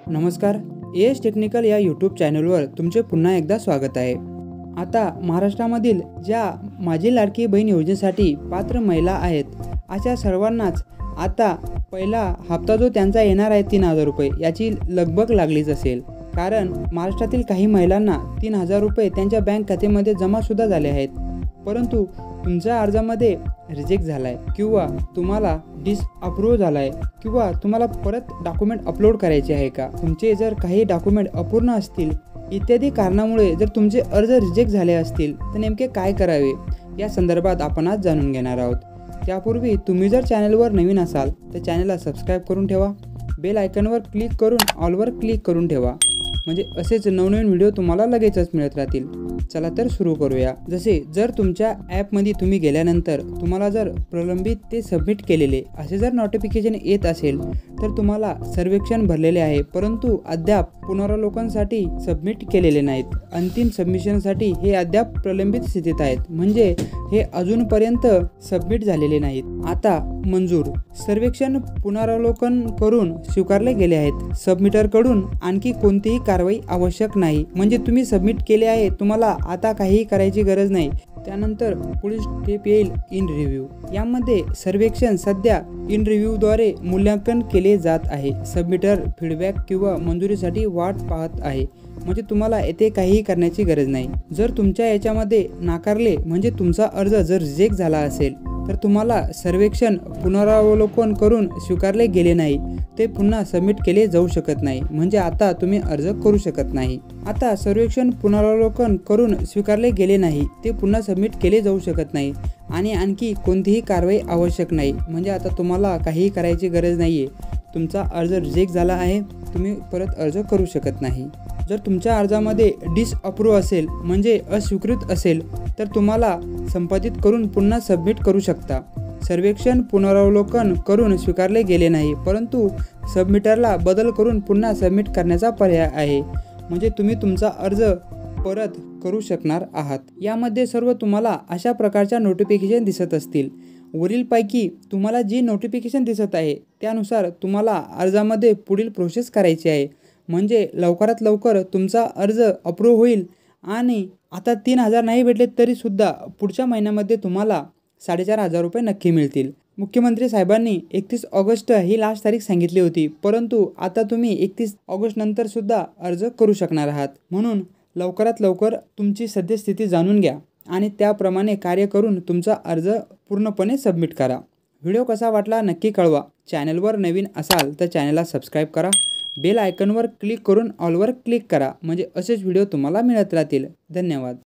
नमस्कार, S technical या YouTube चॅनलवर तुमचे पुन्हा एकदा स्वागत आहे। आता महाराष्ट्रामधील ज्या माझी लाडकी बहीण योजनेसाठी पात्र महिला आहेत, अशा सर्वांनाच आता पहिला हप्ता जो त्यांचा येणार आहे 3000 रुपये याची लगबग लागलीच असेल। कारण महाराष्ट्रातील काही महिलांना 3000 रुपये त्यांच्या बँक खात्यामध्ये जमासुद्धा झाले आहेत, परंतु तुमच्या अर्जामध्ये रिजेक्ट झाला आहे किंवा तुम्हाला डिसअप्रूव्ह झाला आहे किंवा तुम्हाला परत डॉक्युमेंट अपलोड करायचे आहे का, तुमचे जर काही डॉक्युमेंट अपूर्ण असतील इत्यादी कारणामुळे जर तुमचे अर्ज रिजेक्ट झाले असतील तर नेमके काय करावे या संदर्भात आपण आज जाणून घेणार आहोत। त्यापूर्वी तुम्ही जर चॅनलवर नवीन असाल तर चॅनलला सबस्क्राईब करून ठेवा, बेल आयकॉनवर क्लिक करून ऑलवर क्लिक करून ठेवा, म्हणजे असेच नवनवीन व्हिडिओ तुम्हाला लगेचच मिळत राहतील। चला तर सुरू करूया। जसे जर तुमच्या ॲपमध्ये तुम्ही गेल्यानंतर तुम्हाला जर प्रलंबित ते सबमिट केलेले असे जर नोटिफिकेशन येत असेल तर तुम्हाला सर्वेक्षण भरलेले आहे, परंतु अद्याप पुनरावलोकनसाठी सबमिट केलेले नाहीत। अंतिम सबमिशनसाठी हे अद्याप प्रलंबित स्थितीत आहेत, म्हणजे हे अजूनपर्यंत सबमिट झालेले नाहीत। आता मंजूर सर्वेक्षण पुनरावलोकन करून स्वीकारले गेले आहेत। सबमिटरकडून आणखी कोणतीही कारवाई आवश्यक नाही, म्हणजे तुम्ही सबमिट केले आहे, तुम्हाला आता काहीही करायची गरज नाही। त्यानंतर पुढील स्टेप येईल इन रिव्ह्यू। यामध्ये सर्वेक्षण सध्या इन रिव्ह्यूद्वारे मूल्यांकन केले जात आहे। सबमिटर फीडबॅक किंवा मंजुरीसाठी वाट पाहत आहे, म्हणजे तुम्हाला येथे काहीही करण्याची गरज नाही। जर तुमच्या याच्यामध्ये नाकारले म्हणजे तुमचा अर्ज जर रिजेक्ट झाला असेल तर तुम्हाला सर्वेक्षण पुनरावलोकन करून स्वीकारले गेले नाही ते पुन्हा सबमिट केले जाऊ शकत नाही, म्हणजे आता तुम्ही अर्ज करू शकत नाही। आता सर्वेक्षण पुनरावलोकन करून स्वीकारले गेले नाही ते पुन्हा सबमिट केले जाऊ शकत नाही आणि आणखी कोणतीही कारवाई आवश्यक नाही, म्हणजे आता तुम्हाला काहीही करायची गरज नाही आहे। तुमचा अर्ज रिजेक्ट झाला आहे, तुम्ही परत अर्ज करू शकत नाही। जर तुमच्या अर्जामध्ये डिसअप्रूव्ह असेल म्हणजे अस्वीकृत असेल तर तुम्हाला संपादित करून पुन्हा सबमिट करू शकता। सर्वेक्षण पुनरावलोकन करून स्वीकारले गेले नाही, परंतु सबमिटरला बदल करून पुन्हा सबमिट करण्याचा पर्याय आहे, म्हणजे तुम्ही तुमचा अर्ज परत करू शकणार आहात। यामध्ये सर्व तुम्हाला अशा प्रकारच्या नोटिफिकेशन दिसत असतील। वरीलपैकी तुम्हाला जी नोटिफिकेशन दिसत आहे त्यानुसार तुम्हाला अर्जामध्ये पुढील प्रोसेस करायची आहे, म्हणजे लवकरात लवकर तुमचा अर्ज अप्रूव्ह होईल आणि आता 3000 नाही भेटले तरीसुद्धा पुढच्या महिन्यामध्ये तुम्हाला 4500 रुपये नक्की मिळतील। मुख्यमंत्री साहेबांनी 31 ऑगस्ट ही लास्ट तारीख सांगितली होती, परंतु आता तुम्ही 31 ऑगस्ट नंतर सुद्धा अर्ज करू शकणार आहात। म्हणून लवकरात लवकर तुमची सद्यस्थिती जाणून घ्या आणि त्याप्रमाणे कार्य करून तुमचा अर्ज पूर्णपणे सबमिट करा। व्हिडिओ कसा वाटला नक्की कळवा। चॅनलवर नवीन असाल तर चॅनलला सबस्क्राईब करा, बेल आयकॉनवर क्लिक करून ऑलवर क्लिक करा, म्हणजे असेच व्हिडिओ तुम्हाला मिळत राहतील। धन्यवाद।